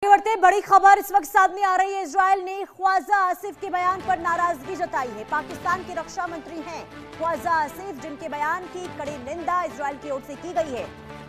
बढ़ते बड़ी खबर इस वक्त सामने आ रही है। इजरायल ने ख्वाजा आसिफ के बयान पर नाराजगी जताई है। पाकिस्तान के रक्षा मंत्री हैं ख्वाजा आसिफ, जिनके बयान की कड़ी निंदा इजरायल की ओर से की गई है।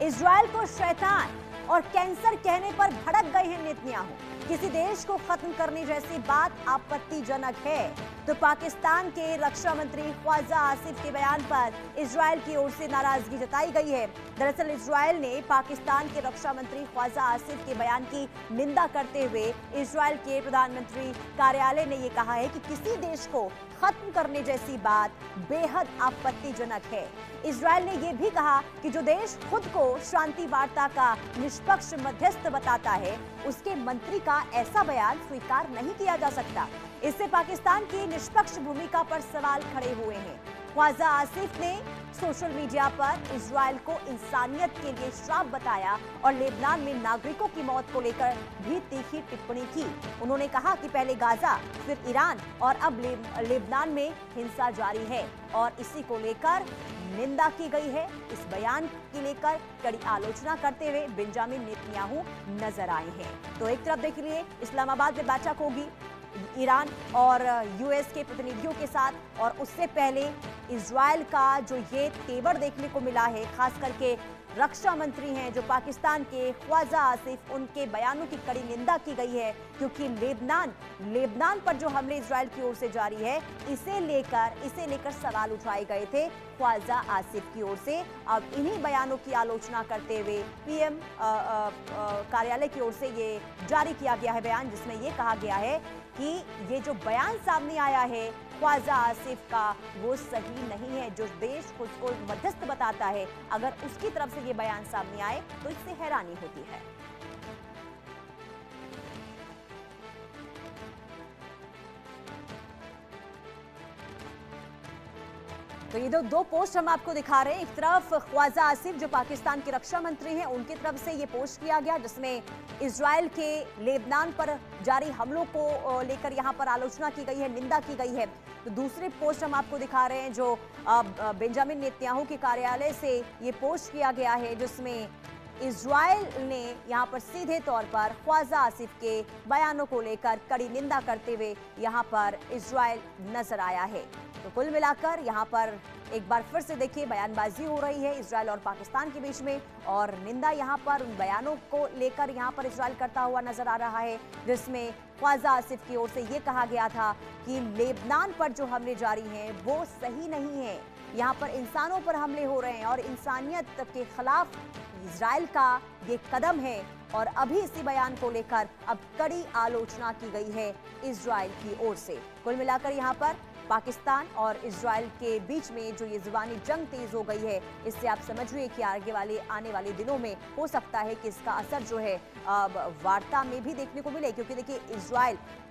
इजरायल को शैतान और कैंसर कहने पर भड़क गए हैं नेतन्याहू। किसी देश को खत्म करने जैसी बात आपत्तिजनक है तो पाकिस्तान के रक्षा मंत्री ख्वाजा आसिफ के बयान पर इजरायल की ओर से नाराजगी जताई गई है। दरअसल इजरायल ने पाकिस्तान के रक्षा मंत्री ख्वाजा आसिफ के बयान की निंदा करते हुए इजरायल के प्रधानमंत्री कार्यालय ने यह कहा है कि किसी देश को खत्म करने जैसी बात बेहद आपत्तिजनक है। इजरायल ने यह भी कहा कि जो देश खुद को शांति वार्ता का निष्पक्ष मध्यस्थ बताता है, उसके मंत्री का ऐसा बयान स्वीकार नहीं किया जा सकता। इससे पाकिस्तान की निष्पक्ष भूमिका पर सवाल खड़े हुए हैं। ख्वाजा आसिफ ने सोशल मीडिया पर इजरायल को इंसानियत के लिए श्राप बताया और लेबनान में नागरिकों की मौत को लेकर भी तीखी टिप्पणी की। उन्होंने कहा कि पहले गाजा, फिर ईरान और अब लेबनान में हिंसा जारी है और इसी को लेकर निंदा की गई है। इस बयान की लेकर कड़ी आलोचना करते हुए बेंजामिन नेतन्याहू नजर आए हैं। तो एक तरफ देखिए इस्लामाबाद में बैठक होगी ईरान और यूएस के प्रतिनिधियों के साथ, और उससे पहले इजरायल का जो ये तेवर देखने को मिला है, खास करके रक्षा मंत्री हैं जो पाकिस्तान के ख्वाजा आसिफ, उनके बयानों की कड़ी निंदा की गई है क्योंकि लेबनान पर जो हमले इजरायल की ओर से जारी है, इसे लेकर सवाल उठाए गए थे ख्वाजा आसिफ की ओर से। अब इन्हीं बयानों की आलोचना करते हुए पीएम कार्यालय की ओर से ये जारी किया गया है बयान, जिसमें ये कहा गया है कि ये जो बयान सामने आया है ख्वाजा आसिफ का, वो सही नहीं है। जो देश खुद को मध्यस्थ बताता है, अगर उसकी तरफ से ये बयान सामने आए तो इससे हैरानी होती है। तो ये दो पोस्ट हम आपको दिखा रहे हैं। एक तरफ ख्वाजा आसिफ जो पाकिस्तान के रक्षा मंत्री हैं, उनकी तरफ से ये पोस्ट किया गया जिसमें इजरायल के लेबनान पर जारी हमलों को लेकर यहाँ पर आलोचना की गई है, निंदा की गई है। तो दूसरी पोस्ट हम आपको दिखा रहे हैं जो बेंजामिन नेतन्याहू के कार्यालय से ये पोस्ट किया गया है, जिसमें इजरायल ने यहाँ पर सीधे तौर पर ख्वाजा आसिफ के बयानों को लेकर कड़ी निंदा करते हुए यहाँ पर इजरायल नजर आया है। तो कुल मिलाकर यहाँ पर एक बार फिर से देखिए बयानबाजी हो रही है इजरायल और पाकिस्तान के बीच में, और निंदा यहाँ पर उन बयानों को लेकर यहाँ पर इजरायल करता हुआ नजर आ रहा है, जिसमें ख्वाजा आसिफ की ओर से ये कहा गया था कि लेबनान पर जो हमले जारी हैं वो सही नहीं है। यहाँ पर इंसानों पर हमले हो रहे हैं और इंसानियत के खिलाफ इजरायल का ये कदम है, और अभी इसी बयान को लेकर अब कड़ी आलोचना की गई है इजरायल की ओर से। कुल मिलाकर यहाँ पर पाकिस्तान और इजरायल के बीच में जो ये जुबानी जंग तेज हो गई है, इससे आप समझिए कि आने वाले दिनों में हो सकता है कि इसका असर जो है वार्ता में भी देखने को मिले, क्योंकि देखिए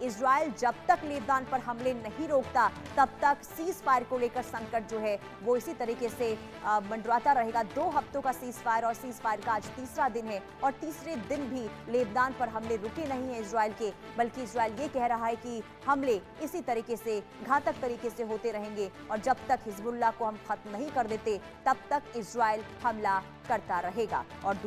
इजरायल जब तक लेबनान पर हमले नहीं रोकता तब तक सीज फायर को लेकर संकट जो है वो इसी तरीके से मंडराता रहेगा। 2 हफ्तों का सीज फायर, और सीज फायर का आज तीसरा दिन है, और तीसरे दिन भी लेबनान पर हमले रुके नहीं हैं इजरायल के, बल्कि इजरायल ये कह रहा है कि हमले इसी तरीके से घातक तरीके से होते रहेंगे, और जब तक हिजबुल्लाह को हम खत्म नहीं कर देते तब तक इजरायल हमला करता रहेगा। और